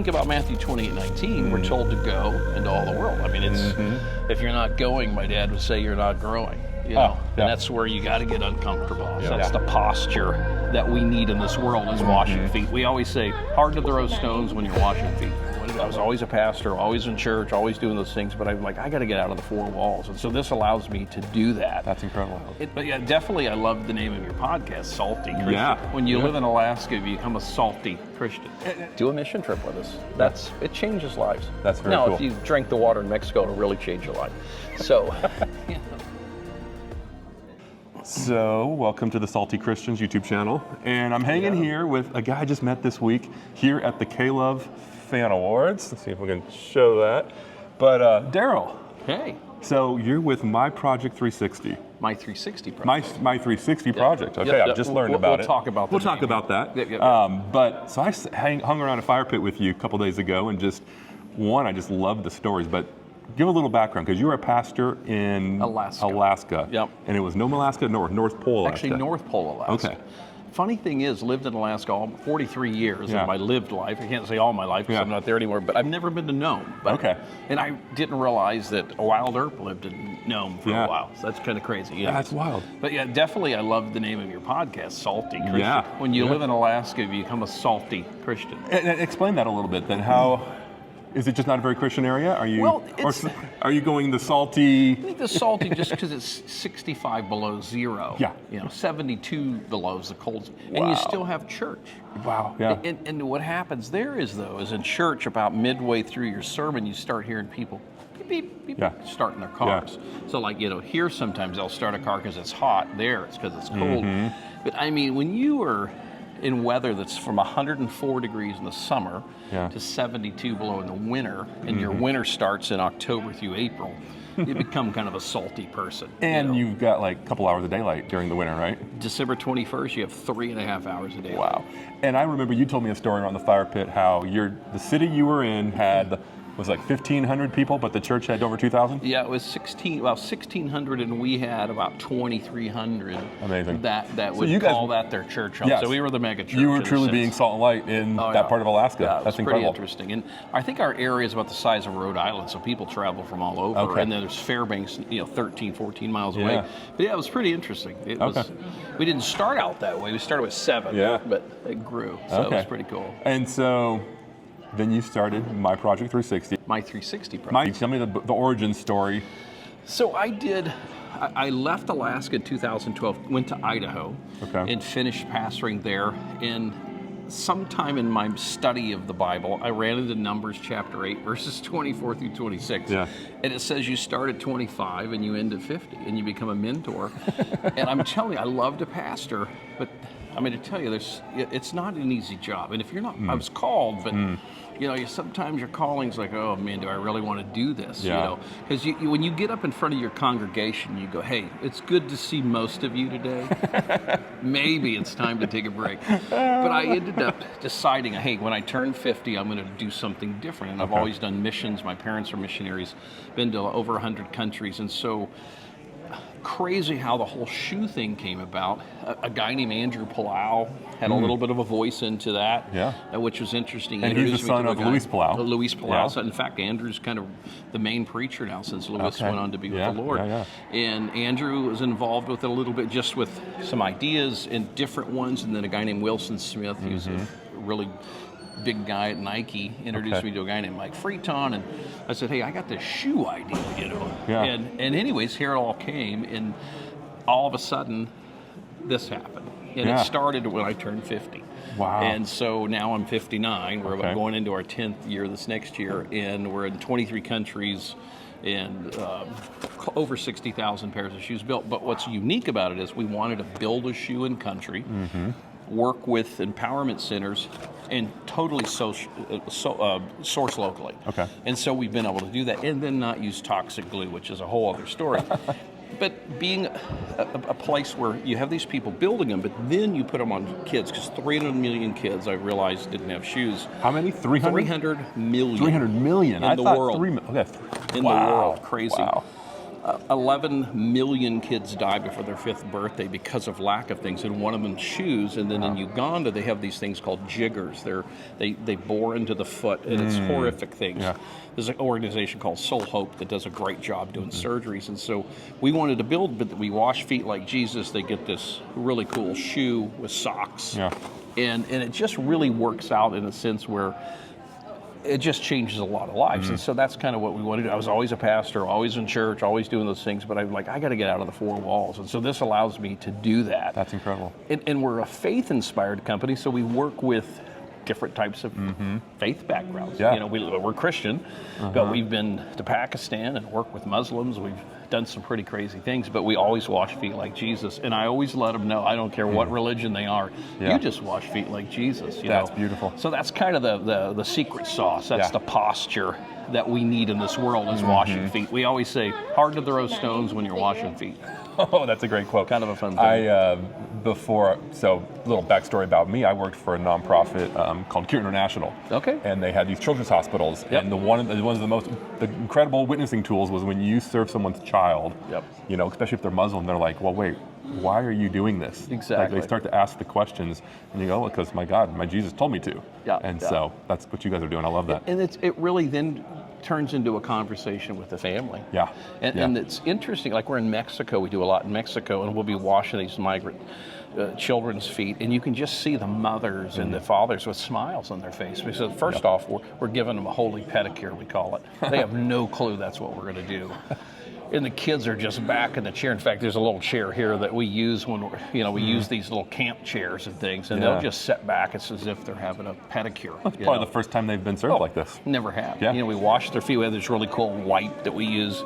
Think about Matthew 28:19. We're told to go into all the world. I mean, it's if you're not going, my dad would say you're not growing. You know, and that's where you got to get uncomfortable. So that's the posture that we need in this world is washing feet. We always say, hard to throw stones when you're washing feet. I was always a pastor, always in church, always doing those things, but I'm like, I got to get out of the four walls. And so this allows me to do that. That's incredible. But yeah, definitely I love the name of your podcast, Salty Christian. Yeah. When you live in Alaska, you become a salty Christian. Do a mission trip with us. It changes lives. That's very cool. Now, if you drank the water in Mexico, it'll really change your life. So, So, welcome to the Salty Christians YouTube channel. And I'm hanging here with a guy I just met this week here at the K-Love Fan Awards. Let's see if we can show that. But Darryl. Hey. So, you're with My Project 360. My 360 project. My 360 project. Okay, I've just learned about it. We'll talk about that. We'll talk about that. But so I hung around a fire pit with you a couple days ago and I just loved the stories. But give a little background, because you were a pastor in Alaska. Yep. And it was Nome, Alaska, North Pole, Alaska. Actually, North Pole, Alaska. Okay. Funny thing is, lived in Alaska all 43 years of my lived life. I can't say all my life because I'm not there anymore, but I've never been to Nome. And I didn't realize that Wild Earp lived in Nome for a while. So that's kind of crazy. Yeah, that's wild. But yeah, definitely I love the name of your podcast, Salty Christian. Yeah. When you live in Alaska, you become a salty Christian. And explain that a little bit then. How... Is it just not a very Christian area? Are you, are you going the salty? I think the salty just because it's 65 below zero. Yeah. 72 below is the coldest. And you still have church. Wow. Yeah. And what happens there is in church, about midway through your sermon, you start hearing people beep, beep, beep, starting their cars. So like, here sometimes they'll start a car because it's hot. There it's because it's cold. But I mean, when you are in weather that's from 104 degrees in the summer to 72 below in the winter, and your winter starts in October through April, you become kind of a salty person. And you've got like a couple hours of daylight during the winter, right? December 21st, you have 3.5 hours a day. Wow. And I remember you told me a story around the fire pit, how the city you were in was like 1,500 people, but the church had over 2,000? Yeah, it was 1,600, and we had about 2,300. Amazing. That would call that their church home. Yes. So we were the mega church. You were truly being salt and light in that part of Alaska. Yeah, that's pretty incredible. Interesting. And I think our area is about the size of Rhode Island, so people travel from all over. Okay. And then there's Fairbanks, 13, 14 miles away. But yeah, it was pretty interesting. We didn't start out that way. We started with 7, but it grew. So it was pretty cool. And so then you started My Project 360. My 360 project. Tell me the origin story. So I left Alaska in 2012, went to Idaho, and finished pastoring there. And sometime in my study of the Bible, I ran into Numbers chapter 8, verses 24 through 26. Yeah. And it says you start at 25 and you end at 50, and you become a mentor. And I'm telling you, I love to pastor, but I'm going to tell you, it's not an easy job. And if you're not, I was called, but sometimes your calling's like, oh man, do I really want to do this? Because when you get up in front of your congregation, you go, hey, it's good to see most of you today. Maybe it's time to take a break. But I ended up deciding, hey, when I turn 50, I'm going to do something different. And I've always done missions. My parents are missionaries, been to over 100 countries, and so. Crazy how the whole shoe thing came about. A guy named Andrew Palau had a little bit of a voice into that, which was interesting. And he's the son of Luis Palau. Luis Palau. So in fact, Andrew's kind of the main preacher now since Luis went on to be with the Lord. And Andrew was involved with it a little bit, just with some ideas and different ones. And then a guy named Wilson Smith, who's a really big guy at Nike, introduced me to a guy named Mike Freeton, and I said, hey, I got this shoe idea, And anyways, here it all came, and all of a sudden, this happened. And it started when I turned 50. Wow. And so now I'm 59. We're going into our 10th year this next year, and we're in 23 countries and over 60,000 pairs of shoes built. But what's unique about it is we wanted to build a shoe in country, work with empowerment centers, and totally source locally. And so we've been able to do that, and then not use toxic glue, which is a whole other story. But being a place where you have these people building them, but then you put them on kids, because 300 million kids, I realized, didn't have shoes. How many? 300? 300 million. 300 million? In the world. In the world. Crazy. Wow. 11 million kids die before their 5th birthday because of lack of things, and one of them shoes. And then in Uganda, they have these things called jiggers. They bore into the foot, and it's horrific things. Yeah. There's an organization called Soul Hope that does a great job doing surgeries, and so we wanted to build, but we wash feet like Jesus. They get this really cool shoe with socks, and it just really works out in a sense where it just changes a lot of lives. And so that's kind of what we wanted to do. I was always a pastor, always in church, always doing those things, but I'm like, I got to get out of the 4 walls. And so this allows me to do that. That's incredible. And we're a faith-inspired company, so we work with different types of faith backgrounds. Yeah. You know, we're Christian, but we've been to Pakistan and worked with Muslims. We've done some pretty crazy things, but we always wash feet like Jesus. And I always let them know, I don't care what religion they are, you just wash feet like Jesus. That's beautiful. So that's kind of the secret sauce. That's the posture that we need in this world, is washing feet. We always say, hard to throw stones when you're washing feet. Oh, that's a great quote. Kind of a fun thing. So a little backstory about me, I worked for a nonprofit called Cure International. Okay. And they had these children's hospitals. Yep. And one of the incredible witnessing tools was when you serve someone's child, you know, especially if they're Muslim, they're like, well, wait, why are you doing this? Exactly. Like they start to ask the questions, and you go, well, because my God, my Jesus told me to. So that's what you guys are doing. I love that. And it really then turns into a conversation with the family. And it's interesting, like we're in Mexico, we do a lot in Mexico, and we'll be washing these migrant children's feet, and you can just see the mothers and the fathers with smiles on their face. Because first off, we're giving them a holy pedicure, we call it. They have no clue that's what we're going to do. And the kids are just back in the chair. In fact, there's a little chair here that we use when we use these little camp chairs and things, and they'll just sit back. It's as if they're having a pedicure. That's probably the first time they've been served like this. Never have. You know, we wash their feet. We have this really cool wipe that we use,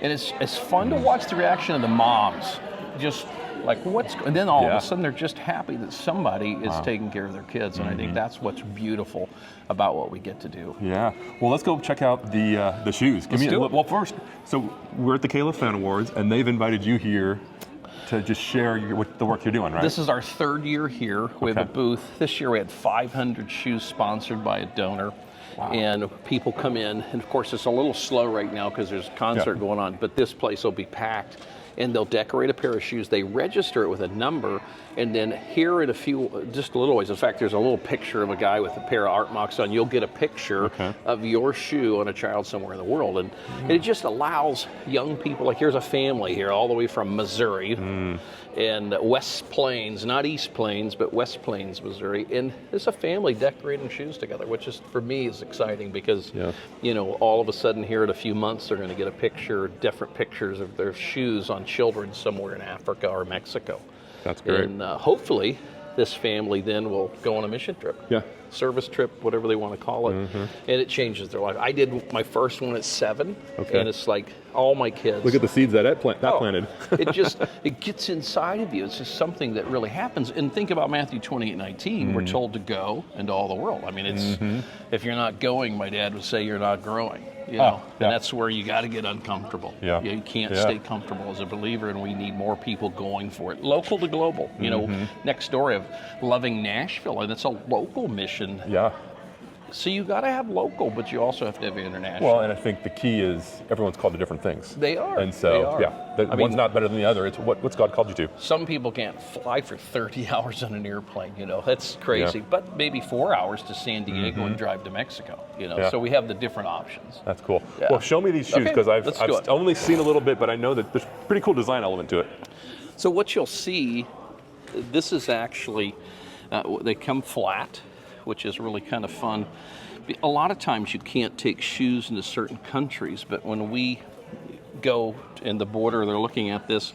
and it's fun to watch the reaction of the moms. Just like and then all of a sudden they're just happy that somebody is taking care of their kids, and I think that's what's beautiful about what we get to do. Yeah. Well, let's go check out the shoes. Well, first, so we're at the Caleb Fan Awards, and they've invited you here to just share the work you're doing, right? This is our 3rd year here. We have a booth. This year we had 500 shoes sponsored by a donor. Wow. And people come in, and of course it's a little slow right now because there's a concert going on, but this place will be packed. And they'll decorate a pair of shoes. They register it with a number, and then here in just a little ways. In fact, there's a little picture of a guy with a pair of ArtMocks on. You'll get a picture of your shoe on a child somewhere in the world. And it just allows young people, like here's a family here all the way from Missouri and West Plains, not East Plains, but West Plains, Missouri. And it's a family decorating shoes together, which is, for me, is exciting because, you know, all of a sudden here in a few months, they're going to get a picture, different pictures of their shoes on children somewhere in Africa or Mexico. That's great. And hopefully this family then will go on a mission trip. Service trip, whatever they want to call it. And it changes their life. I did my first one at 7, and it's like all my kids. Look at the seeds that planted. it gets inside of you. It's just something that really happens. And think about Matthew 28:19. We're told to go into all the world. I mean, it's if you're not going, my dad would say, you're not growing. You know, and that's where you got to get uncomfortable. You can't stay comfortable as a believer, and we need more people going for it, local to global. You know, next door of Loving Nashville, and it's a local mission. So you got to have local, but you also have to have international. Well, and I think the key is everyone's called to different things. They are. And so, one's not better than the other. It's what's God called you to. Some people can't fly for 30 hours on an airplane, you know. That's crazy. But maybe 4 hours to San Diego and drive to Mexico, you know. So we have the different options. That's cool. Well, show me these shoes, because I've only seen a little bit, but I know that there's a pretty cool design element to it. So what you'll see, this is actually, they come flat, which is really kind of fun. A lot of times you can't take shoes into certain countries, but when we go in the border, they're looking at this.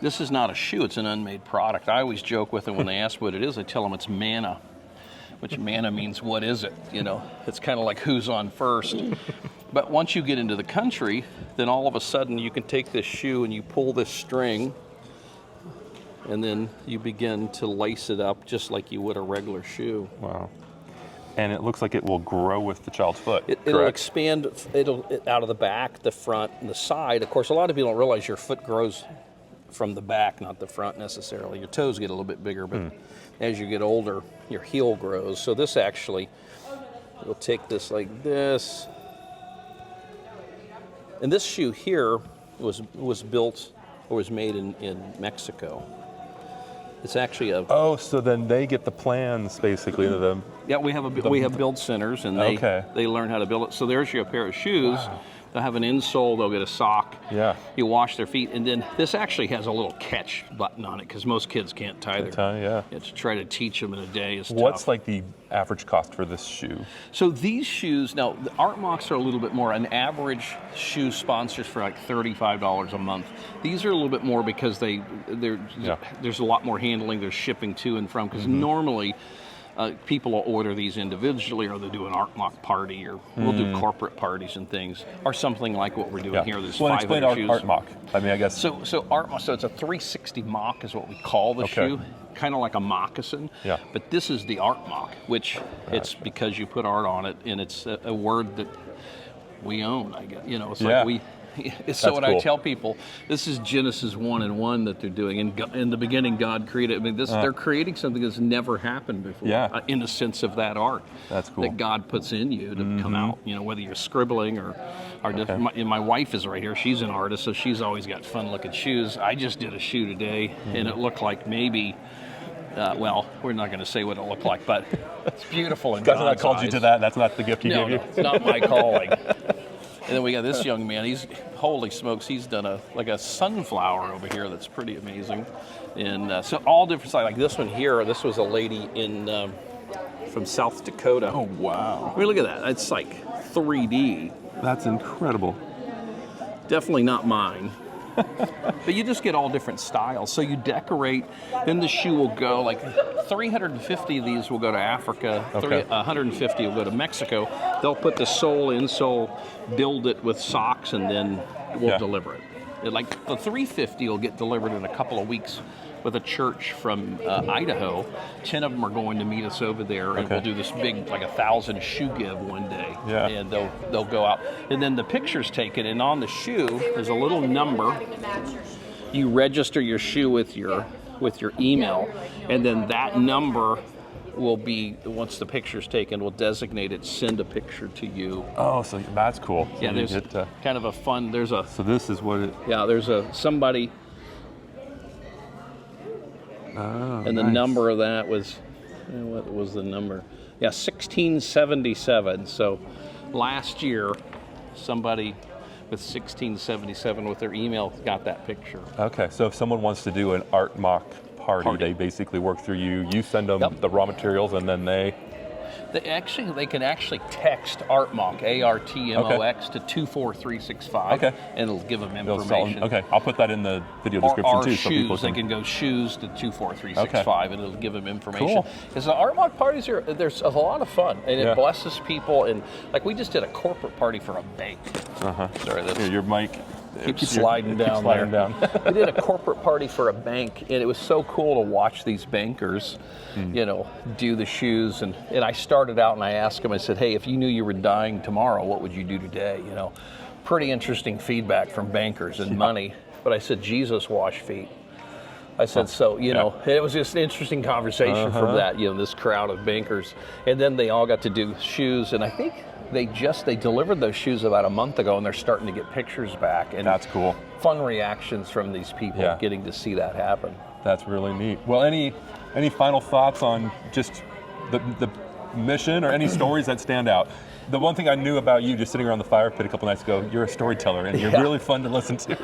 This is not a shoe, it's an unmade product. I always joke with them when they ask what it is, I tell them it's manna, which manna means what is it? You know, it's kind of like who's on first. But once you get into the country, then all of a sudden you can take this shoe and you pull this string, and then you begin to lace it up just like you would a regular shoe. Wow. And it looks like it will grow with the child's foot. It'll expand out of the back, the front, and the side. Of course, a lot of people don't realize your foot grows from the back, not the front necessarily. Your toes get a little bit bigger, but as you get older, your heel grows. So this actually, we'll take this like this. And this shoe here, was built or was made in Mexico. It's actually a... Oh, so then they get the plans, basically, to them. Yeah, we have build centers, and they learn how to build it. So there's your pair of shoes. Wow. They'll have an insole, they'll get a sock. Yeah. You wash their feet, and then this actually has a little catch button on it, because most kids can't tie their... To try to teach them in a day is tough. What's like the average cost for this shoe? So these shoes, now the ArtMocks are a little bit more. An average shoe sponsors for like $35 a month. These are a little bit more because there's a lot more handling, there's shipping to and from, because normally people will order these individually, or they'll do an ArtMock party, or we'll do corporate parties and things, or something like what we're doing here. There's 500 shoes. ArtMock. I mean, I guess. So ArtMock. So it's a 360 mock is what we call the shoe, kind of like a moccasin. Yeah. But this is the ArtMock, which it's because you put art on it, and it's a word that we own. I guess it's like we. So what I tell people, this is Genesis 1:1 that they're doing. In the beginning, God created. I mean, they're creating something that's never happened before. Yeah. In the sense of that art. That's cool. That God puts in you to come out. Whether you're scribbling or my wife is right here. She's an artist, so she's always got fun-looking shoes. I just did a shoe today, and it looked like maybe. Well, we're not going to say what it looked like, but it's beautiful. And God's not called you to that. That's not the gift He gave you. No, it's not my calling. And then we got this young man. Holy smokes, he's done a sunflower over here that's pretty amazing. And so all different sizes. Like this one here, this was a lady from South Dakota. Oh, wow. I mean, look at that. It's like 3D. That's incredible. Definitely not mine. But you just get all different styles. So you decorate, then the shoe will go, like 350 of these will go to Africa, 150 will go to Mexico. They'll put the sole, insole, build it with socks, and then we'll deliver it. Like the 350 will get delivered in a couple of weeks with a church from Idaho. 10 of them are going to meet us over there, and we'll do this big, like 1,000 shoe give one day. Yeah. And they'll go out. And then the picture's taken, and on the shoe, there's a little number. You register your shoe with your email, and then that number will be, once the picture's taken, we'll designate it, send a picture to you. Oh, so that's cool. Yeah, there's kind of a fun, So this is what it... Yeah, there's somebody... Oh, and the number of that was, what was the number? Yeah, 1677. So last year, somebody with 1677 with their email got that picture. Okay, so if someone wants to do an ArtMock party, they basically work through you. You send them the raw materials, and then they can actually text ArtMock, ARTMOX, to 24365, and it'll give them information. Okay, I'll put that in the video description too. So people they can go shoes to 24365, and it'll give them information. Because the ArtMock parties there's a lot of fun, and it blesses people. And like we just did a corporate party for a bank. Sorry, that's your mic. Keeps sliding down. We did a corporate party for a bank, and it was so cool to watch these bankers, do the shoes. And I started out and I asked them, I said, hey, if you knew you were dying tomorrow, what would you do today? Pretty interesting feedback from bankers and money. But I said, Jesus washed feet. I said, it was just an interesting conversation from that, this crowd of bankers. And then they all got to do shoes, and I think they delivered those shoes about a month ago, and they're starting to get pictures back. And that's cool. Fun reactions from these people getting to see that happen. That's really neat. Well, any final thoughts on just the mission, or any stories that stand out? The one thing I knew about you, just sitting around the fire pit a couple nights ago, you're a storyteller, and you're really fun to listen to.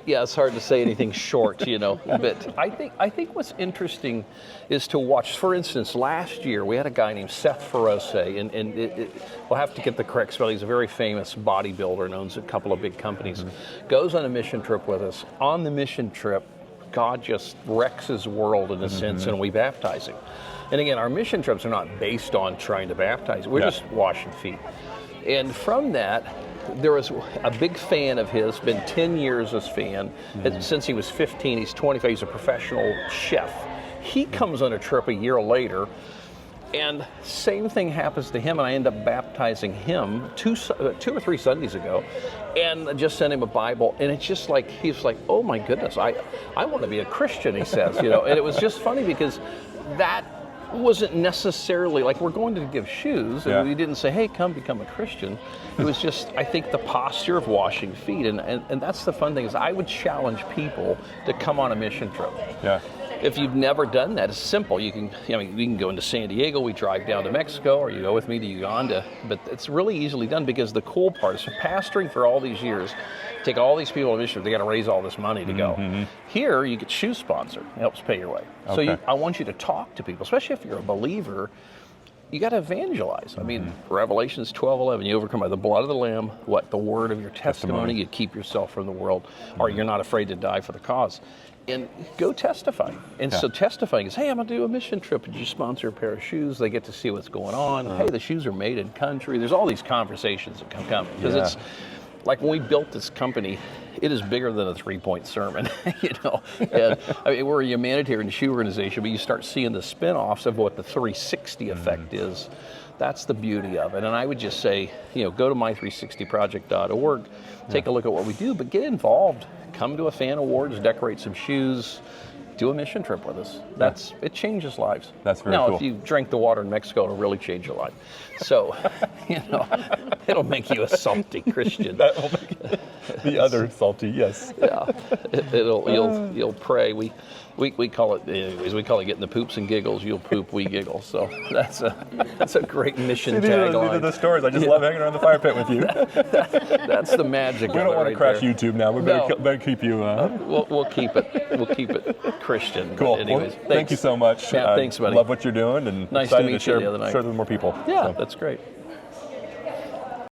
It's hard to say anything short, But I think what's interesting is to watch. For instance, last year we had a guy named Seth Ferose, and we'll have to get the correct spelling. He's a very famous bodybuilder and owns a couple of big companies. Goes on a mission trip with us. On the mission trip, God just wrecks his world in a sense, and we baptize him. And again, our mission trips are not based on trying to baptize. We're just washing feet. And from that, there was a big fan of his, been 10 years as fan. Since he was 15, he's 25, he's a professional chef. He comes on a trip a year later, and same thing happens to him, and I end up baptizing him two or three Sundays ago, and just sent him a Bible, and it's just like, he's like, oh my goodness, I want to be a Christian, he says, And it was just funny because that wasn't necessarily like we're going to give shoes, and we didn't say, hey, come become a Christian. It was just, I think, the posture of washing feet, and that's the fun thing is I would challenge people to come on a mission trip. Yeah. If you've never done that, it's simple. You can go into San Diego, we drive down to Mexico, or you go with me to Uganda. But it's really easily done because the cool part is pastoring for all these years, take all these people on a mission, they got to raise all this money to go. Here, you get shoe sponsored. It helps pay your way. Okay. So I want you to talk to people, especially if you're a believer. You got to evangelize. I mean, Revelations 12:11, you overcome by the blood of the Lamb, what? The word of your testimony. You keep yourself from the world, or you're not afraid to die for the cause. And go testify. And so testifying is, hey, I'm going to do a mission trip. Did you sponsor a pair of shoes? They get to see what's going on. Hey, the shoes are made in country. There's all these conversations that come. Because it's like when we built this company, it is bigger than a 3-point sermon, And I mean, we're a humanitarian shoe organization, but you start seeing the spin-offs of what the 360 effect is. That's the beauty of it. And I would just say, go to my360project.org, take a look at what we do, but get involved. Come to a fan awards, decorate some shoes, do a mission trip with us. It changes lives. That's very cool. Now, if you drink the water in Mexico, it'll really change your life. So, it'll make you a salty Christian. That will make the other salty, yes. Yeah, you'll pray. We call it, anyways, we call it getting the poops and giggles. You'll poop, we giggle. So that's a great mission tagline. These are the stories. I just love hanging around the fire pit with you. That's the magic. We don't want to crash YouTube now. We better keep you. We'll keep it. We'll keep it Christian. Cool. Anyways, thank you so much. Yeah, thanks, buddy. Love what you're doing, and nice to meet you the other night. Share with more people. Yeah, that's great.